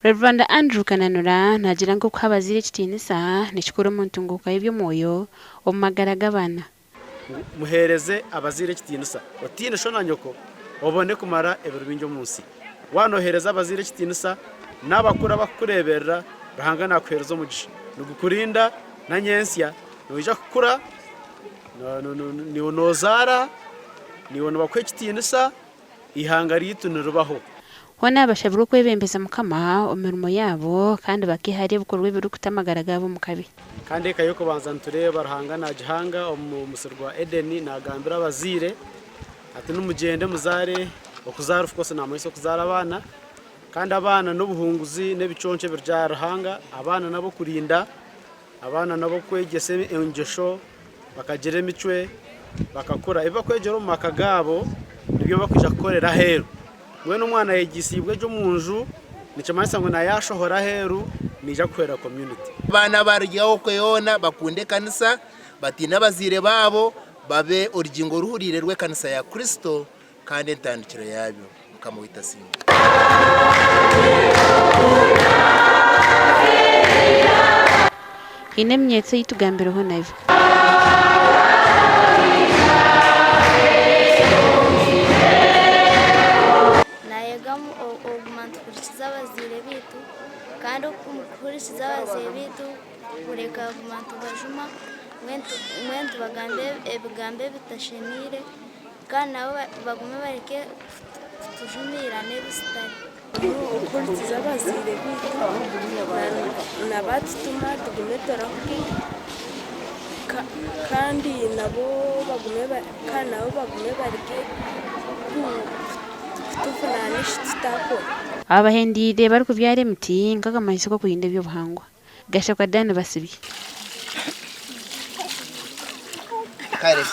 Reverend Andrew Kananura nagira ngo kwabazire kitinisa nishikuru muntu nguka ibyo moyo omagaraga bana muhereze abazire kitinisa otine shona nyoko obone kumara ebirubinjo munsi wanohereza abazire kitinisa nabakura bakureberera rahangana kwerezo mugisha nugukurinda na nyensya noija kukura ni onozara ni ono bakwe kitinisa ihangari yitunrubaho Wana abashaburu kwebembeza mukama omirimo yabo kandi bakihari bukorwe biri kutamagaraga abo mukabi kandi kayoko banza ntureba rahangana jihanga omumusirwa Eden nagambira abazire ati numugende muzare okuzarufu kose namayiso kuzara abana kandi abana n'ubuhunguzi n'ebiconce birya rahanga abana nabo kurinda abana nabo kwegese engesho bakagire micwe bakakura iba kwegero mu makagabo nibyo bakwija gukorera heru we n'umwana yegisibwe cyo munju nicamanisa ngo nayashohora heru nija kwera community bana baryaho kweyona bakunde kanisa batina bazire babo babe urugingo ruhurirerwe kanisa ya Kristo kandi entandikiro yabyo mukamwita singa inemyetse yitugambireho naivo abazire bitu kandi ukurikiza abazire bitu kureka kumantu bajuma mwentu bagambe ebigambe bitashemire kandi nabo bagume bareke tujumira nebisitari ukurikiza abazire bitu nabatuma tugume torahuki kandi nabo bagume bareke tufunanisha tutakora abahendire bari kubyare miti ngaga mahise ko kuyinde byo buhangwa gasha kwa dane basibi kare